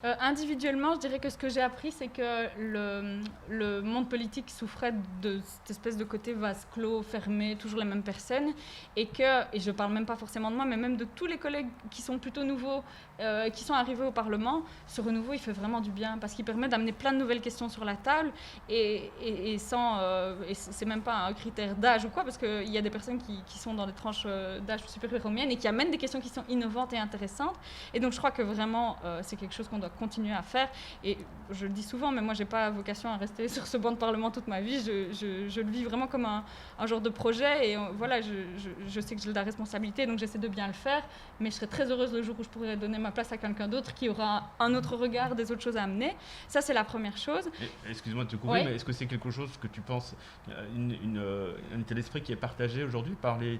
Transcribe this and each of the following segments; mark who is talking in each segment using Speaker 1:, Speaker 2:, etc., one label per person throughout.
Speaker 1: Individuellement, je dirais que ce que j'ai appris, c'est que le monde politique souffrait de cette espèce de côté vase clos, fermé, toujours les mêmes personnes, et je parle même pas forcément de moi, mais même de tous les collègues qui sont plutôt nouveaux, qui sont arrivés au Parlement, ce renouveau, il fait vraiment du bien, parce qu'il permet d'amener plein de nouvelles questions sur la table, et c'est même pas un critère d'âge ou quoi, parce qu'il y a des personnes qui sont dans des tranches d'âge supérieures aux miennes, et qui amènent des questions qui sont innovantes et intéressantes, et donc je crois que vraiment, c'est quelque chose qu'on doit continuer à faire. Et je le dis souvent, mais moi, j'ai pas vocation à rester sur ce banc de Parlement toute ma vie. Je le vis vraiment comme un genre de projet. Et voilà, je sais que j'ai de la responsabilité, donc j'essaie de bien le faire. Mais je serais très heureuse le jour où je pourrais donner ma place à quelqu'un d'autre qui aura un autre regard, des autres choses à amener. Ça, c'est la première chose.
Speaker 2: Excuse-moi de te couper, mais est-ce que c'est quelque chose que tu penses, un état d'esprit qui est partagé aujourd'hui par les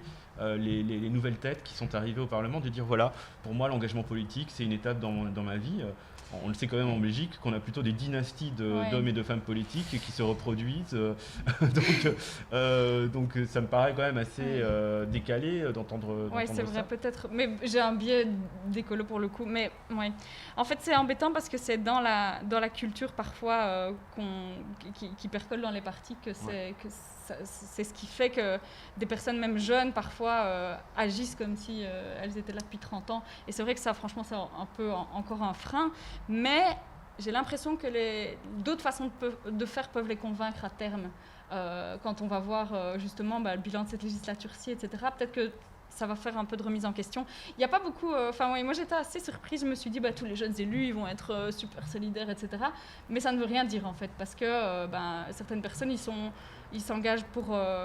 Speaker 2: nouvelles têtes qui sont arrivées au Parlement, de dire voilà, pour moi, l'engagement politique, c'est une étape dans ma vie. On le sait quand même en Belgique qu'on a plutôt des dynasties d'hommes et de femmes politiques qui se reproduisent. donc ça me paraît quand même assez décalé d'entendre
Speaker 1: Oui, c'est
Speaker 2: ça.
Speaker 1: vrai, peut-être. Mais j'ai un biais d'écolo pour le coup. Mais ouais. En fait, c'est embêtant parce que c'est dans la culture parfois qui percole dans les partis que c'est ce qui fait que des personnes même jeunes parfois agissent comme si elles étaient là depuis 30 ans. Et c'est vrai que ça, franchement, c'est un peu encore un frein. Mais j'ai l'impression que d'autres façons de faire peuvent les convaincre à terme. Quand on va voir justement le bilan de cette législature-ci, etc., peut-être que ça va faire un peu de remise en question. Il n'y a pas beaucoup... moi, j'étais assez surprise. Je me suis dit, tous les jeunes élus, ils vont être super solidaires, etc. Mais ça ne veut rien dire, en fait, parce que certaines personnes, ils s'engagent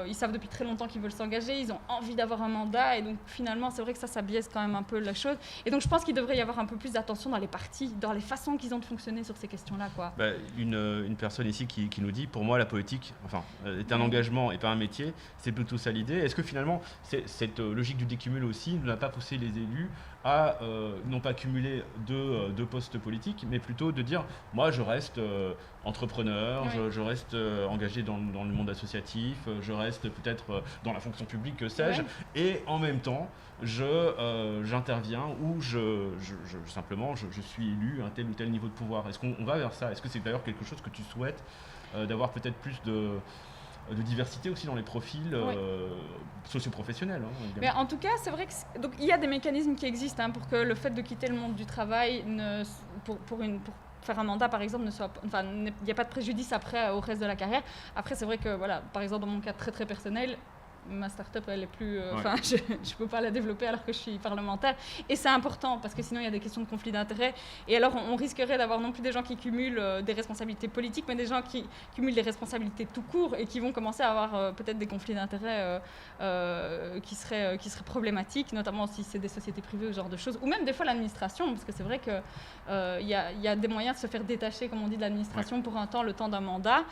Speaker 1: ils savent depuis très longtemps qu'ils veulent s'engager, ils ont envie d'avoir un mandat, et donc finalement, c'est vrai que ça biaise quand même un peu la chose. Et donc, je pense qu'il devrait y avoir un peu plus d'attention dans les partis, dans les façons qu'ils ont de fonctionner sur ces questions-là, quoi.
Speaker 2: Une personne ici qui nous dit, pour moi, la politique est un engagement et pas un métier, c'est plutôt ça l'idée. Est-ce que finalement, cette logique du décumul aussi n'a pas poussé les élus à non pas cumuler deux postes politiques, mais plutôt de dire, moi, je reste entrepreneur, je reste engagé dans le monde associatif, je reste peut-être dans la fonction publique, que sais-je, et en même temps, j'interviens ou simplement je suis élu à un tel ou tel niveau de pouvoir. Est-ce qu'on va vers ça? Est-ce que c'est d'ailleurs quelque chose que tu souhaites, d'avoir peut-être plus de diversité aussi dans les profils socio-professionnels,
Speaker 1: mais en tout cas, c'est vrai que donc il y a des mécanismes qui existent pour que le fait de quitter le monde du travail pour faire un mandat, par exemple, il n'y a pas de préjudice après au reste de la carrière. Après, c'est vrai que, voilà, par exemple, dans mon cas très très personnel, ma start-up, elle est plus... je ne peux pas la développer alors que je suis parlementaire. Et c'est important, parce que sinon, il y a des questions de conflit d'intérêts. Et alors, on risquerait d'avoir non plus des gens qui cumulent des responsabilités politiques, mais des gens qui cumulent des responsabilités tout court et qui vont commencer à avoir peut-être des conflits d'intérêts qui seraient problématiques, notamment si c'est des sociétés privées ou ce genre de choses. Ou même des fois l'administration, parce que c'est vrai qu'il y a des moyens de se faire détacher, comme on dit, de l'administration pour un temps, le temps d'un mandat.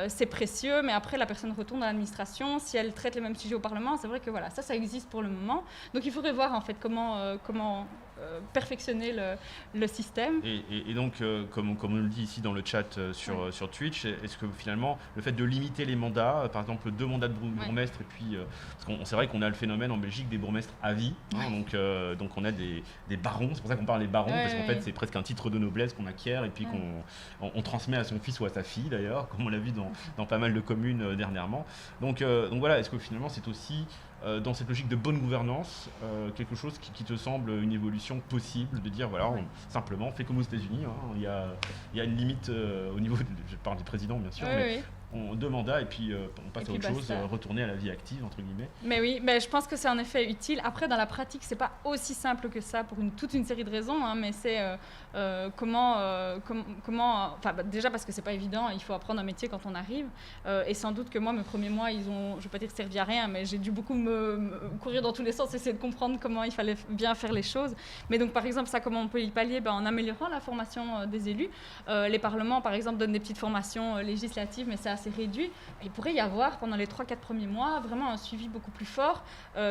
Speaker 1: C'est précieux, mais après, la personne retourne dans l'administration. Si elle traite les mêmes sujets au Parlement, c'est vrai que voilà, ça existe pour le moment. Donc il faudrait voir en fait comment perfectionner le système.
Speaker 2: Et donc, comme on le dit ici dans le chat sur Twitch, est-ce que finalement, le fait de limiter les mandats, par exemple 2 mandats de bourgmestre, et puis, parce qu'on c'est vrai qu'on a le phénomène en Belgique des bourgmestres à vie, donc on a des barons, c'est pour ça qu'on parle des barons, parce qu'en fait c'est presque un titre de noblesse qu'on acquiert et puis qu'on transmet à son fils ou à sa fille d'ailleurs, comme on l'a vu dans pas mal de communes dernièrement. Donc voilà, est-ce que finalement c'est aussi dans cette logique de bonne gouvernance, quelque chose qui te semble une évolution possible, de dire voilà, simplement, fait comme aux États-Unis, il y a une limite au niveau, je parle du président bien sûr, mais 2 mandats et puis on passe à autre chose, retourner à la vie active entre guillemets.
Speaker 1: Mais oui, mais je pense que c'est en effet utile. Après, dans la pratique, c'est pas aussi simple que ça pour toute une série de raisons, mais c'est déjà parce que c'est pas évident, il faut apprendre un métier quand on arrive, et sans doute que moi, mes premiers mois, ils ont, je vais pas dire servi à rien, mais j'ai dû beaucoup me courir dans tous les sens, essayer de comprendre comment il fallait bien faire les choses. Mais donc, par exemple, ça, comment on peut y pallier? En améliorant la formation des élus. Les parlements, par exemple, donnent des petites formations législatives, mais c'est assez réduit. Il pourrait y avoir, pendant les 3-4 premiers mois, vraiment un suivi beaucoup plus fort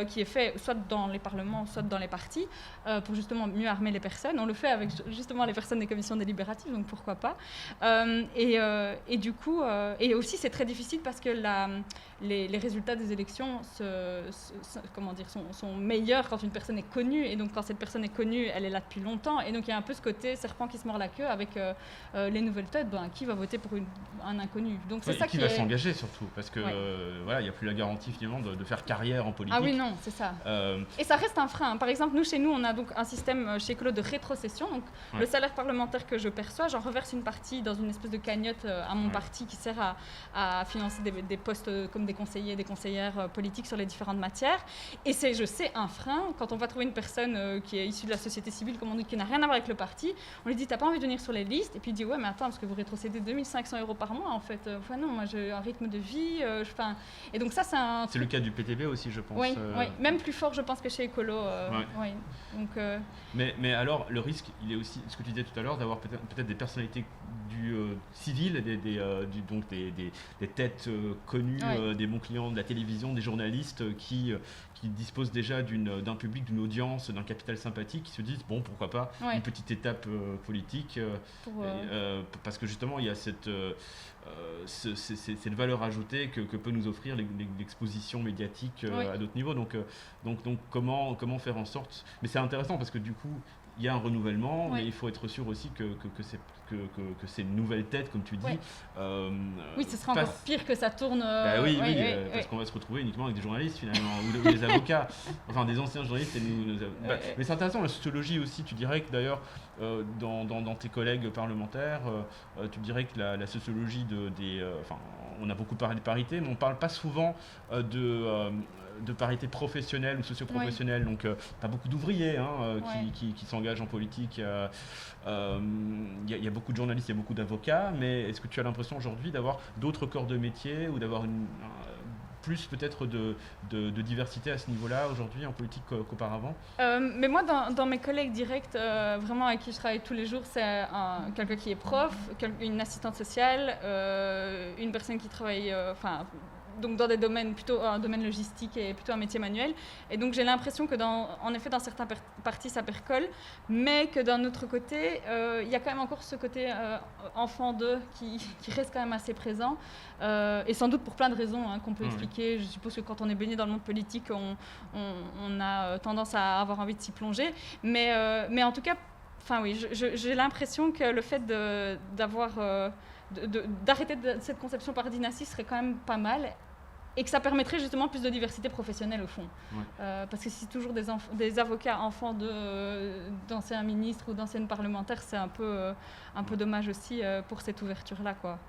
Speaker 1: qui est fait soit dans les parlements, soit dans les partis, pour justement mieux armer les personnes. On le fait avec justement les personnes des commissions délibératives, donc pourquoi pas. Et du coup, et aussi c'est très difficile parce que les résultats des élections sont meilleurs quand une personne est connue. Et donc, quand cette personne est connue, elle est là depuis longtemps. Et donc, il y a un peu ce côté serpent qui se mord la queue avec les nouvelles têtes. Qui va voter pour un inconnu? Donc, c'est ça
Speaker 2: qui va s'engager surtout. Parce que il n'y a plus la garantie finalement de faire carrière en politique.
Speaker 1: Ah oui, non, c'est ça. Et ça reste un frein. Par exemple, chez nous, on a donc un système chez Ecolo de rétrocession. Donc, le salaire parlementaire que je perçois, j'en reverse une partie dans une espèce de cagnotte à mon parti qui sert à financer des postes comme des conseillers, des conseillères politiques sur les différentes matières. Et c'est, je sais, un frein. Quand on va trouver une personne qui est issue de la société civile, comme on dit, qui n'a rien à voir avec le parti, on lui dit, t'as pas envie de venir sur les listes? Et puis il dit, ouais, mais attends, parce que vous rétrocédez 2500 € par mois, en fait. Enfin non, moi j'ai un rythme de vie. Et donc ça, c'est
Speaker 2: le cas du PTB aussi, je pense.
Speaker 1: Oui, même plus fort, je pense, que chez Ecolo. Donc,
Speaker 2: mais alors, le risque, il est aussi, ce que tu disais tout à l'heure, d'avoir peut-être des personnalités civiles, des têtes connues, des bons clients de la télévision, des journalistes qui disposent déjà d'un public, d'une audience, d'un capital sympathique, qui se disent, bon, pourquoi pas une petite étape politique, parce que justement, il y a cette valeur ajoutée que peut nous offrir l'exposition médiatique à d'autres niveaux. Donc comment faire en sorte... Mais c'est intéressant parce que du coup, il y a un renouvellement, mais il faut être sûr aussi que ces nouvelles têtes, comme tu dis...
Speaker 1: ce sera encore pire que ça tourne...
Speaker 2: parce qu'on va se retrouver uniquement avec des journalistes finalement, ou des avocats, enfin des anciens journalistes. Mais c'est intéressant, la sociologie aussi, tu dirais que d'ailleurs, dans tes collègues parlementaires, tu dirais que la sociologie on a beaucoup parlé de parité, mais on ne parle pas souvent de parité professionnelle ou socio-professionnelle. Donc, tu as beaucoup d'ouvriers qui s'engagent en politique. Il y a beaucoup de journalistes, il y a beaucoup d'avocats, mais est-ce que tu as l'impression aujourd'hui d'avoir d'autres corps de métier ou d'avoir plus peut-être de diversité à ce niveau-là aujourd'hui en politique qu'auparavant?
Speaker 1: Mais moi, dans mes collègues directs, vraiment avec qui je travaille tous les jours, c'est quelqu'un qui est prof, une assistante sociale, une personne qui travaille... donc dans des domaines plutôt un domaine logistique et plutôt un métier manuel. Et donc j'ai l'impression que en effet dans certains partis ça percole, mais que d'un autre côté il y a quand même encore ce côté enfant d'eux qui reste quand même assez présent, et sans doute pour plein de raisons qu'on peut expliquer. Je suppose que quand on est baigné dans le monde politique, on a tendance à avoir envie de s'y plonger, mais en tout cas, j'ai l'impression que le fait d'arrêter cette conception par dynastie serait quand même pas mal, et que ça permettrait justement plus de diversité professionnelle au fond. Parce que si toujours des avocats enfants d'anciens ministres ou d'anciennes parlementaires, c'est un peu dommage aussi pour cette ouverture-là, quoi.